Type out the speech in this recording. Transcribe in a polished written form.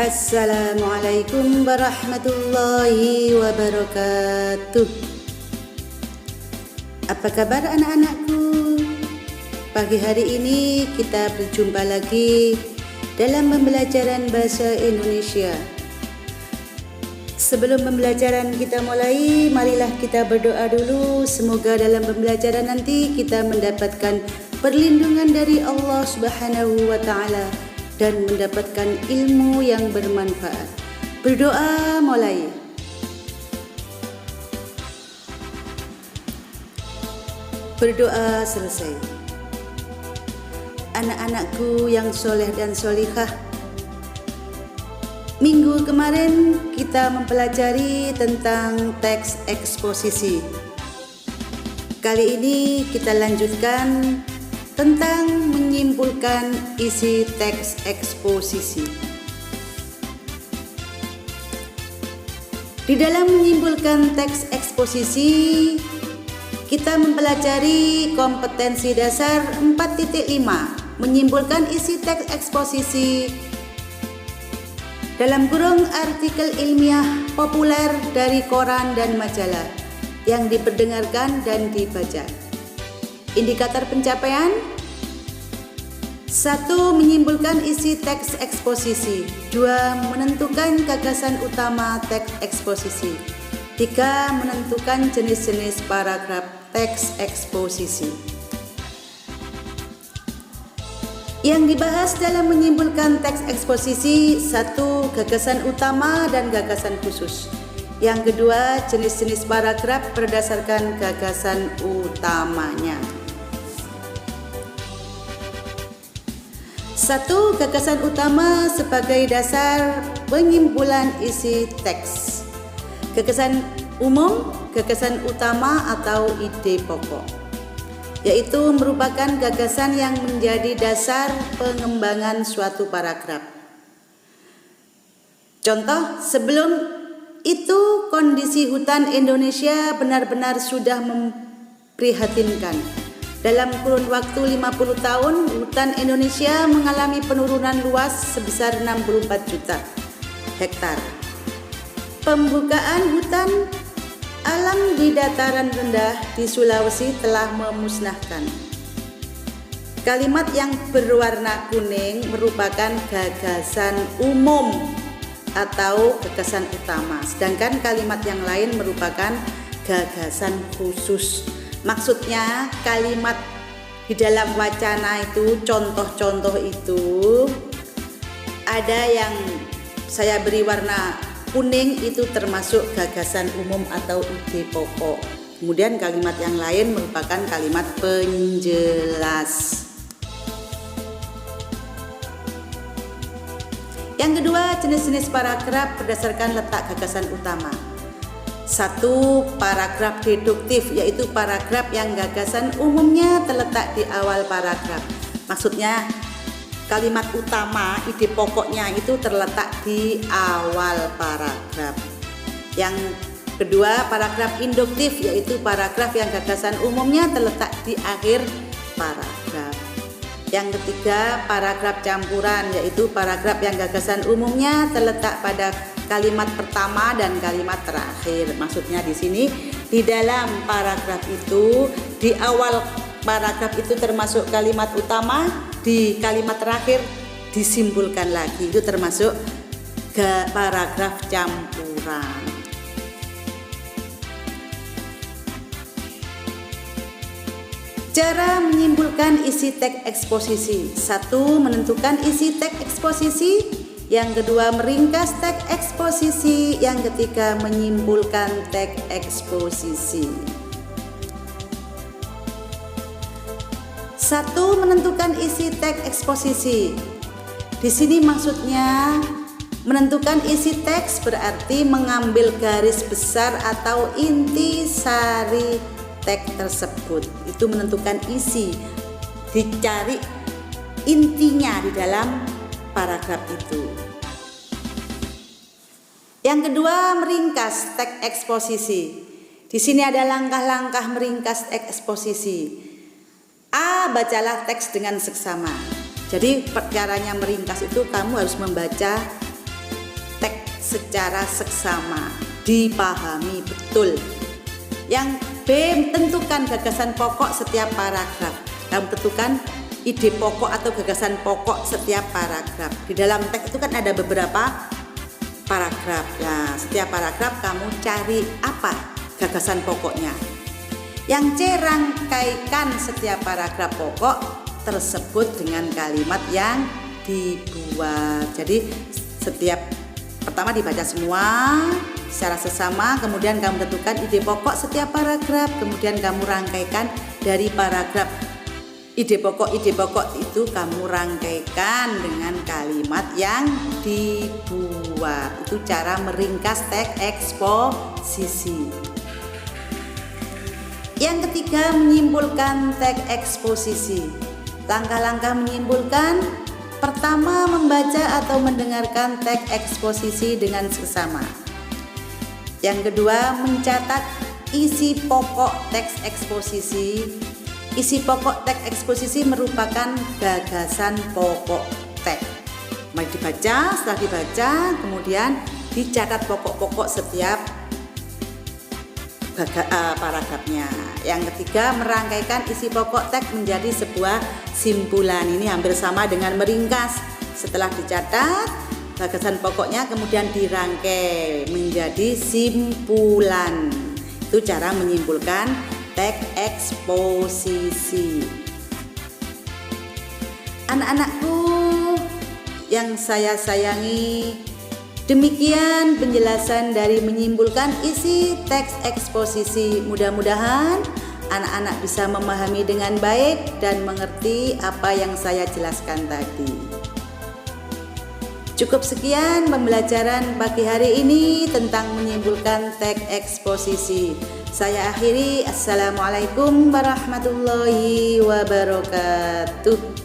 Assalamualaikum warahmatullahi wabarakatuh. Apa kabar anak-anakku? Pagi hari ini kita berjumpa lagi dalam pembelajaran bahasa Indonesia. Sebelum pembelajaran kita mulai, marilah kita berdoa dulu. Semoga dalam pembelajaran nanti kita mendapatkan perlindungan dari Allah Subhanahu wa Ta'ala dan mendapatkan ilmu yang bermanfaat. Berdoa mulai. Berdoa selesai. Anak-anakku yang soleh dan solihah, minggu kemarin kita mempelajari tentang teks eksposisi. Kali ini kita lanjutkan tentang menyimpulkan isi teks eksposisi. Di dalam menyimpulkan teks eksposisi, kita mempelajari kompetensi dasar 4.5, menyimpulkan isi teks eksposisi dalam kurung artikel ilmiah populer dari koran dan majalah yang diperdengarkan dan dibaca. Indikator pencapaian: 1. Menyimpulkan isi teks eksposisi. 2. Menentukan gagasan utama teks eksposisi. 3. Menentukan jenis-jenis paragraf teks eksposisi. Yang dibahas dalam menyimpulkan teks eksposisi: 1. Gagasan utama dan gagasan khusus. Yang kedua, jenis-jenis paragraf berdasarkan gagasan utamanya. 1. Gagasan utama sebagai dasar penyimpulan isi teks. Gagasan umum, gagasan utama atau ide pokok, yaitu merupakan gagasan yang menjadi dasar pengembangan suatu paragraf. Contoh, sebelum itu kondisi hutan Indonesia benar-benar sudah memprihatinkan. Dalam kurun waktu 50 tahun, hutan Indonesia mengalami penurunan luas sebesar 64 juta hektar. Pembukaan hutan alam di dataran rendah di Sulawesi telah memusnahkan. Kalimat yang berwarna kuning merupakan gagasan umum atau gagasan utama, sedangkan kalimat yang lain merupakan gagasan khusus. Maksudnya kalimat di dalam wacana itu, contoh-contoh itu ada yang saya beri warna kuning, itu termasuk gagasan umum atau ide pokok. Kemudian kalimat yang lain merupakan kalimat penjelas. Yang kedua, jenis-jenis paragraf berdasarkan letak gagasan utama. 1. Paragraf deduktif, yaitu paragraf yang gagasan umumnya terletak di awal paragraf. Maksudnya kalimat utama, ide pokoknya itu terletak di awal paragraf. Yang kedua, paragraf induktif, yaitu paragraf yang gagasan umumnya terletak di akhir paragraf. Yang ketiga, paragraf campuran, yaitu paragraf yang gagasan umumnya terletak pada kalimat pertama dan kalimat terakhir. Maksudnya di sini, di dalam paragraf itu, di awal paragraf itu termasuk kalimat utama, di kalimat terakhir disimpulkan lagi, itu termasuk paragraf campuran. Cara menyimpulkan isi teks eksposisi: 1. Menentukan isi teks eksposisi. Yang kedua, meringkas teks eksposisi. Yang ketiga, menyimpulkan teks eksposisi. 1. Menentukan isi teks eksposisi. Di sini maksudnya menentukan isi teks berarti mengambil garis besar atau inti sari teks tersebut. Itu menentukan isi, dicari intinya di dalam paragraf itu. Yang kedua, meringkas teks eksposisi. Di sini ada langkah-langkah meringkas teks eksposisi. A. Bacalah teks dengan seksama. Jadi caranya meringkas itu kamu harus membaca secara seksama, dipahami betul. Yang B, tentukan gagasan pokok setiap paragraf. Kamu tentukan ide pokok atau gagasan pokok setiap paragraf. Di dalam teks itu kan ada beberapa paragraf. Nah, setiap paragraf kamu cari apa gagasan pokoknya. Yang C, rangkaikan setiap paragraf pokok tersebut dengan kalimat yang dibuat. Jadi setiap pertama dibaca semua secara sesama, kemudian kamu tentukan ide pokok setiap paragraf, kemudian kamu rangkaikan dari paragraf ide pokok itu kamu rangkaikan dengan kalimat yang dibuat. Itu cara meringkas teks eksposisi. Yang ketiga, menyimpulkan teks eksposisi. Langkah-langkah menyimpulkan: pertama, membaca atau mendengarkan teks eksposisi dengan seksama. Yang kedua, mencatat isi pokok teks eksposisi. Isi pokok teks eksposisi merupakan gagasan pokok teks. Mari dibaca, setelah dibaca kemudian dicatat pokok-pokok setiap paragrafnya. Yang ketiga, merangkaikan isi pokok teks menjadi sebuah simpulan. Ini hampir sama dengan meringkas. Setelah dicatat gagasan pokoknya kemudian dirangkai menjadi simpulan. Itu cara menyimpulkan teks eksposisi. Anak-anakku yang saya sayangi, demikian penjelasan dari menyimpulkan isi teks eksposisi. Mudah-mudahan anak-anak bisa memahami dengan baik dan mengerti apa yang saya jelaskan tadi. Cukup sekian pembelajaran pagi hari ini tentang menyimpulkan teks eksposisi. Saya akhiri. Assalamualaikum warahmatullahi wabarakatuh.